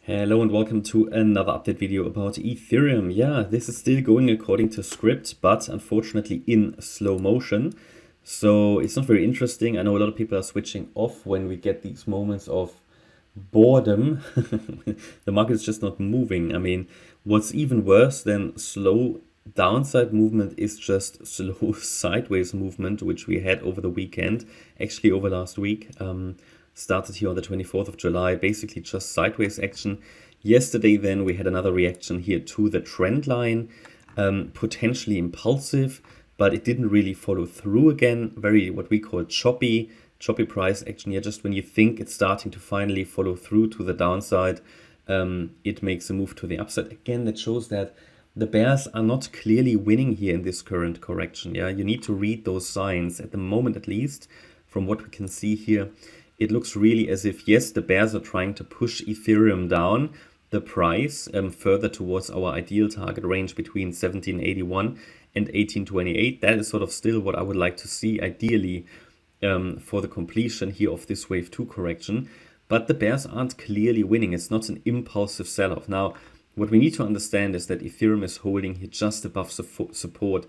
Hello and welcome to another update video about Ethereum. Yeah, this is still going according to script, but unfortunately in slow motion. So it's not very interesting. I know a lot of people are switching off when we get these moments of boredom. The market is just not moving. I mean, what's even worse than slow downside movement is just slow sideways movement, which we had over the weekend, actually over last week. Started here on the 24th of July, basically just sideways action. Yesterday then we had another reaction here to the trend line, potentially impulsive, but it didn't really follow through again. Very what we call choppy price action here. Just when you think it's starting to finally follow through to the downside, it makes a move to the upside. Again, that shows that the bears are not clearly winning here in this current correction. Yeah, you need to read those signs at the moment, at least from what we can see here. It looks really as if, yes, the bears are trying to push Ethereum down, the price, further towards our ideal target range between 1781 and 1828. That is sort of still what I would like to see, ideally, for the completion here of this wave 2 correction. But the bears aren't clearly winning. It's not an impulsive sell-off. Now, what we need to understand is that Ethereum is holding here just above support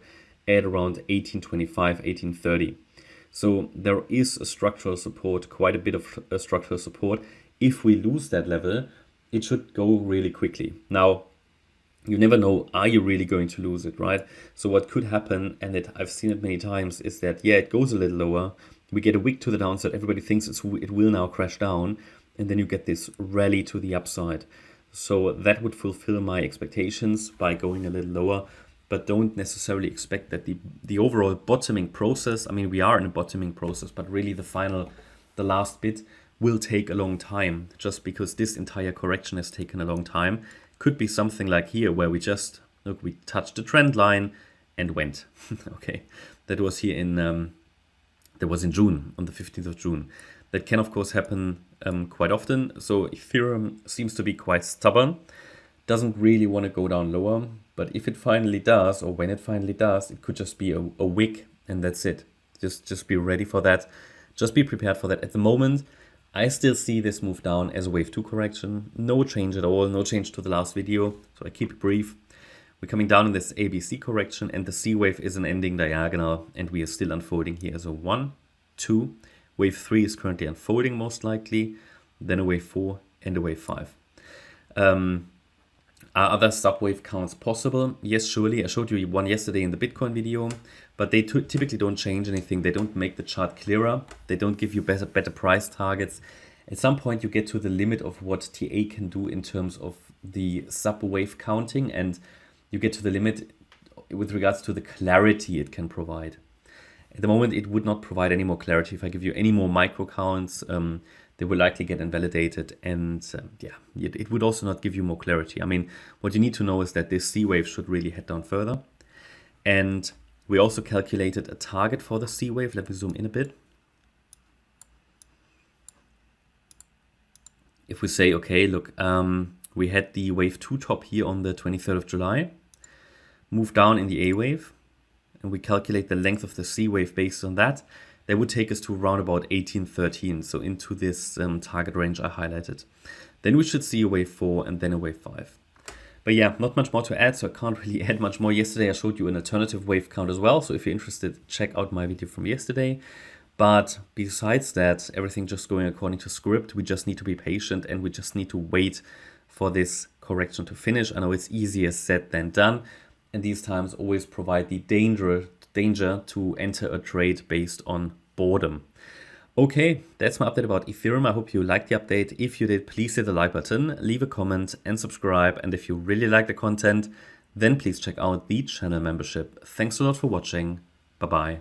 at around 1825, 1830. So there is a structural support, quite a bit of structural support. If we lose that level, it should go really quickly. Now, you never know, are you really going to lose it, right? So what could happen, and I've seen it many times, is that, yeah, it goes a little lower. We get a wick to the downside. Everybody thinks it will now crash down. And then you get this rally to the upside. So that would fulfill my expectations by going a little lower. But don't necessarily expect that the overall bottoming process, I mean, we are in a bottoming process, but really the last bit will take a long time, just because this entire correction has taken a long time. Could be something like here, where we just, look, we touched the trend line and went. Okay, that was here that was in June, on the 15th of June. That can, of course, happen quite often. So Ethereum seems to be quite stubborn, doesn't really want to go down lower. But if it finally does, or when it finally does, it could just be a wick, and that's it. Just be ready for that. Just be prepared for that. At the moment, I still see this move down as a wave 2 correction. No change at all, no change to the last video. So I keep it brief. We're coming down in this ABC correction, and the C wave is an ending diagonal, and we are still unfolding here as a 1, 2. Wave 3 is currently unfolding most likely, then a wave 4 and a wave 5. Are other subwave counts possible? Yes, surely. I showed you one yesterday in the Bitcoin video, but they typically don't change anything. They don't make the chart clearer. They don't give you better price targets. At some point, you get to the limit of what TA can do in terms of the subwave counting, and you get to the limit with regards to the clarity it can provide. At the moment, it would not provide any more clarity. If I give you any more micro counts, they will likely get invalidated, and it would also not give you more clarity. I mean, what you need to know is that this C wave should really head down further. And we also calculated a target for the C wave. Let me zoom in a bit. If we say, okay, look, we had the wave 2 top here on the 23rd of July, move down in the A wave, and we calculate the length of the C wave based on that. That would take us to around about 1813, so into this target range I highlighted. Then we should see a wave 4 and then a wave 5. But yeah, not much more to add, so I can't really add much more. Yesterday I showed you an alternative wave count as well, so if you're interested, check out my video from yesterday. But besides that, everything just going according to script. We just need to be patient, and we just need to wait for this correction to finish. I know it's easier said than done, and these times always provide the danger to enter a trade based on boredom. Okay, that's my update about Ethereum. I hope you liked the update. If you did, please hit the like button, leave a comment and subscribe. And if you really like the content, then please check out the channel membership. Thanks a lot for watching. Bye-bye.